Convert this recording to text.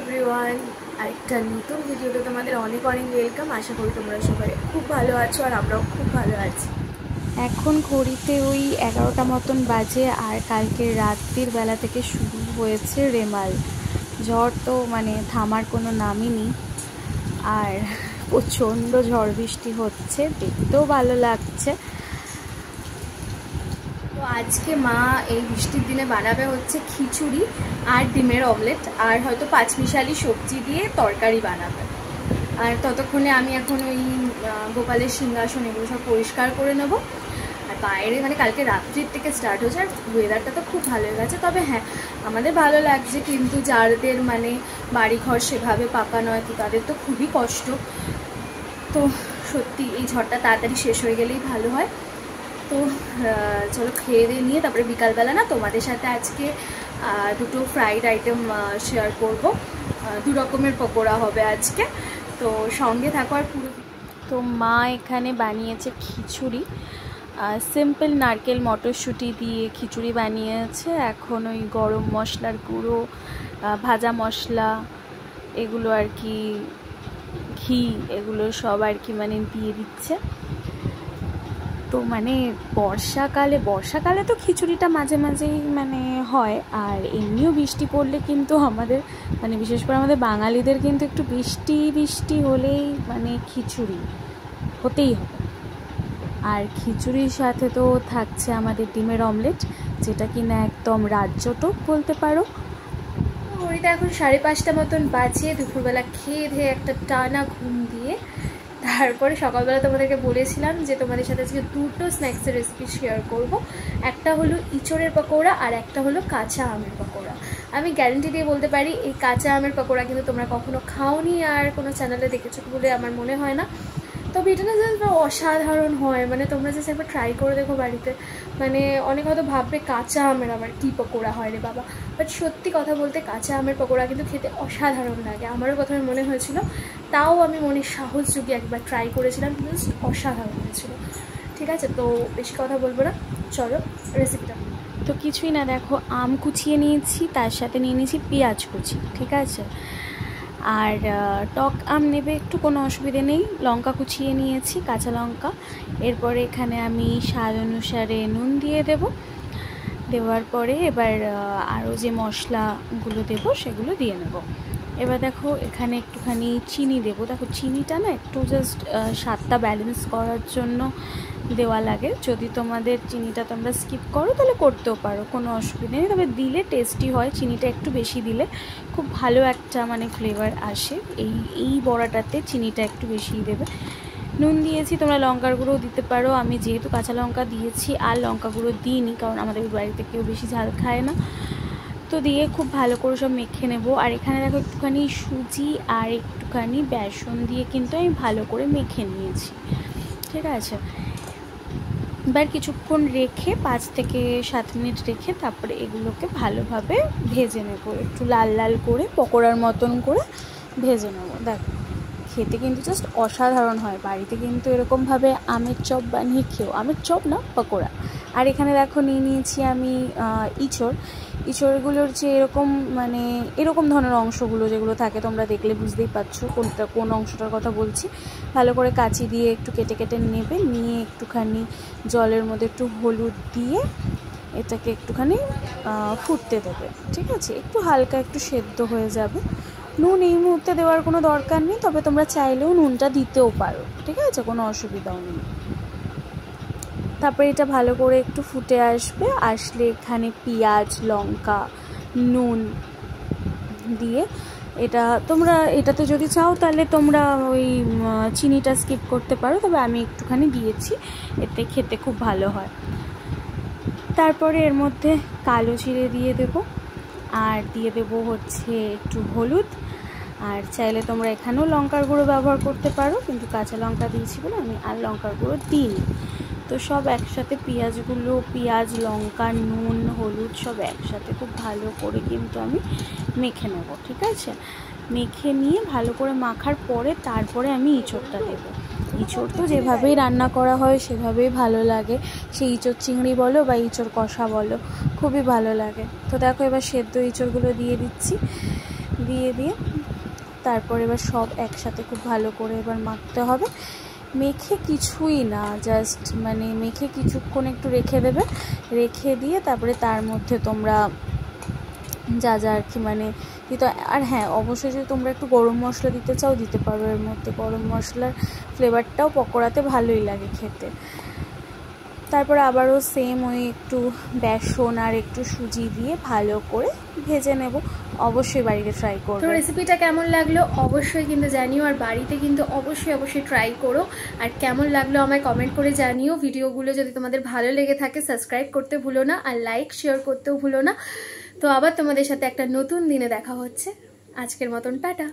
Everyone, আরেকটা নতুন ভিডিওতে তোমাদের অনেক অনেক ওয়েলকাম। আশা করি তোমরা সবাই খুব ভালো আছো আর আমরাও খুব ভালো আছি। এখন ঘড়িতে ওই 11টা মতন বাজে আর কালকে রাত্রির বেলা থেকে শুরু হয়েছে রেমাল ঝড়। তো মানে থামার কোনো নামই নেই আর প্রচণ্ড ঝড় বৃষ্টি হচ্ছে, দেখতেও ভালো লাগছে। তো আজকে মা এই বৃষ্টির দিনে বানাবে হচ্ছে খিচুড়ি আর ডিমের অমলেট আর হয়তো পাঁচমিশালি সবজি দিয়ে তরকারি বানাবে। আর ততক্ষণে আমি এখন ওই গোপালের সিংহাসন এগুলো সব পরিষ্কার করে নেব। আর বাইরে মানে কালকে রাত্রির থেকে স্টার্ট হয়েছে আর ওয়েদারটা তো খুব ভালো হয়ে গেছে। তবে হ্যাঁ, আমাদের ভালো লাগছে, কিন্তু যাদের মানে বাড়িঘর সেভাবে পাকা নয় তো তাদের তো খুবই কষ্ট। তো সত্যি এই ঝড়টা তাড়াতাড়ি শেষ হয়ে গেলেই ভালো হয়। তো চলো খেয়ে দিয়ে নিয়ে তারপরে বিকালবেলা না তোমাদের সাথে আজকে দুটো ফ্রাইড আইটেম শেয়ার করব। দু রকমের পকোড়া হবে আজকে, তো সঙ্গে থাকো আর পুরো। তো মা এখানে বানিয়েছে খিচুড়ি, সিম্পল নারকেল মটরশুঁটি দিয়ে খিচুড়ি বানিয়েছে। এখন ওই গরম মশলার গুঁড়ো, ভাজা মশলা এগুলো আর কি, ঘি এগুলো সব আর কি মানে দিয়ে দিচ্ছে। তো মানে বর্ষাকালে তো খিচুড়িটা মাঝে মাঝেই মানে হয়, আর এমনিও বৃষ্টি পড়লে কিন্তু আমাদের মানে বিশেষ করে আমাদের বাঙালিদের কিন্তু একটু বৃষ্টি হলেই মানে খিচুড়ি হতেই হবে। আর খিচুড়ির সাথে তো থাকছে আমাদের ডিমের অমলেট, যেটা কিনা একদম রাজ্যটক বলতে পারো। ঘড়িতে এখন 5:30 মতন বাজে। দুপুরবেলা খেয়ে ধেয়ে একটা টানা ঘুম দিয়ে তারপরে সকালবেলা তোমাদেরকে বলেছিলাম যে তোমাদের সাথে আজকে দুটো স্ন্যাক্সের রেসিপি শেয়ার করব। একটা হলো ইঁচড়ের পকোড়া আর একটা হলো কাঁচা আমের পকোড়া। আমি গ্যারেন্টি দিয়ে বলতে পারি এই কাঁচা আমের পকোড়া কিন্তু তোমরা কখনো খাওনি আর কোনো চ্যানেলে দেখেছো বলে আমার মনে হয় না। তবে এটা না জাস্ট অসাধারণ হয়, মানে তোমরা জাস্ট একবার ট্রাই করে দেখো বাড়িতে। মানে অনেক হয়তো ভাববে কাঁচা আমের আবার কী পকোড়া হয় রে বাবা, বাট সত্যি কথা বলতে কাঁচা আমের পকোড়া কিন্তু খেতে অসাধারণ লাগে। আমারও প্রথমে মনে হয়েছিল, তাও আমি মনে সাহস জুগিয়ে একবার ট্রাই করেছিলাম, জাস্ট অসাধারণ হয়েছিল। ঠিক আছে, তো বেশি কথা বলবো না, চলো রেসিপিটা। তো কিছুই না, দেখো আম কুচিয়ে নিয়েছি, তার সাথে নিয়ে নিয়েছি পেঁয়াজ কুচি, ঠিক আছে। আর টক আম নেবে একটু, কোনো অসুবিধে নেই। লঙ্কা কুচিয়ে নিয়েছি, কাঁচা লঙ্কা। এরপরে এখানে আমি স্বাদ অনুসারে নুন দিয়ে দেওয়ার পরে এবার আরও যে মশলাগুলো দেবো সেগুলো দিয়ে নেব। এবার দেখো এখানে একটুখানি চিনি দেবো। দেখো চিনিটা না একটু জাস্ট স্বাদটা ব্যালেন্স করার জন্য দেওয়া লাগে। যদি তোমাদের চিনিটা তোমরা স্কিপ করো তাহলে করতেও পারো, কোনো অসুবিধা নেই। তবে দিলে টেস্টি হয়, চিনিটা একটু বেশি দিলে খুব ভালো একটা মানে ফ্লেভার আসে। এই বড়াটাতে চিনিটা একটু বেশিই দেবে। নুন দিয়েছি, তোমরা লঙ্কার গুঁড়োও দিতে পারো। আমি যেহেতু কাঁচা লঙ্কা দিয়েছি আর লঙ্কা গুঁড়ো দিইনি, কারণ আমাদের বাড়িতে কেউ বেশি ঝাল খায় না। তো দিয়ে খুব ভালো করে সব মেখে নেব। আর এখানে দেখো একটুখানি সুজি আর একটুখানি বেসন দিয়ে কিন্তু আমি ভালো করে মেখে নিয়েছি, ঠিক আছে। এবার কিছুক্ষণ রেখে 5 থেকে 7 মিনিট রেখে তারপরে এগুলোকে ভালোভাবে ভেজে নেব, একটু লাল লাল করে পকোড়ার মতন করে ভেজে নেব। দেখো খেতে কিন্তু জাস্ট অসাধারণ হয়। বাড়িতে কিন্তু এরকমভাবে আমের চপ বানিয়ে খেও, আমের চপ না পকোড়া। আর এখানে দেখো নিয়ে নিয়েছি আমি ইঁচড়গুলোর যে এরকম মানে এরকম ধরনের অংশগুলো যেগুলো থাকে তোমরা দেখলে বুঝতেই পারছো কোন অংশটার কথা বলছি। ভালো করে কাঁচি দিয়ে একটু কেটে কেটে নেবে, নিয়ে একটুখানি জলের মধ্যে একটু হলুদ দিয়ে এটাকে একটুখানি ফুটতে দেবে, ঠিক আছে। একটু হালকা একটু সেদ্ধ হয়ে যাবে। নুন এই মুহূর্তে দেওয়ার কোনো দরকার নেই, তবে তোমরা চাইলেও নুনটা দিতেও পারো, ঠিক আছে, কোনো অসুবিধাও নেই। তারপরে এটা ভালো করে একটু ফুটে আসলে এখানে পেঁয়াজ লঙ্কা নুন দিয়ে এটাতে যদি চাও তাহলে তোমরা ওই চিনিটা স্কিপ করতে পারো, তবে আমি একটুখানি দিয়েছি, এতে খেতে খুব ভালো হয়। তারপরে এর মধ্যে কালো জিরে দিয়ে দেবো, আর দিয়ে দেবো হচ্ছে একটু হলুদ। আর চাইলে তোমরা এখানেও লঙ্কার গুঁড়ো ব্যবহার করতে পারো, কিন্তু কাঁচা লঙ্কা দিয়েছি বলে আমি আর লঙ্কার গুঁড়ো দিইনি। তো সব একসাথে পেঁয়াজ লঙ্কা নুন হলুদ সব একসাথে খুব ভালো করে কিন্তু আমি মেখে নেব, ঠিক আছে। মেখে নিয়ে ভালো করে মাখার পরে তারপরে আমি ইঁচড়টা দেবো। ইঁচড় তো যেভাবেই রান্না করা হয় সেভাবেই ভালো লাগে, সেই ইঁচড় চিংড়ি বলো বা ইঁচড় কষা বলো, খুবই ভালো লাগে। তো দেখো এবার সেদ্ধ ইঁচড়গুলো দিয়ে দিচ্ছি, দিয়ে তারপর এবার সব একসাথে খুব ভালো করে এবার মাখতে হবে। মেখে কিছুই না, জাস্ট মানে মেখে কিছুক্ষণ একটু রেখে দেবে, রেখে দিয়ে তারপরে তার মধ্যে তোমরা যা যা আর কি মানে দিতে। আর হ্যাঁ, অবশ্যই যদি তোমরা একটু গরম মশলা দিতে চাও দিতে পারো এর মধ্যে, গরম মশলার ফ্লেভারটাও পকোড়াতে ভালোই লাগে খেতে। তারপর আবারও সেম ওই একটু বেসন আর একটু সুজি দিয়ে ভালো করে ভেজে নেব। অবশ্যই বাড়িতে ট্রাই করো। তো রেসিপিটা কেমন লাগলো অবশ্যই কিন্তু জানিও, আর বাড়িতে কিন্তু অবশ্যই ট্রাই করো। আর কেমন লাগলো আমায় কমেন্ট করে জানিও। ভিডিওগুলো যদি তোমাদের ভালো লেগে থাকে সাবস্ক্রাইব করতে ভুলো না, আর লাইক শেয়ার করতেও ভুলো না। তো আবার তোমাদের সাথে একটা নতুন দিনে দেখা হচ্ছে। আজকের মতন টাটা।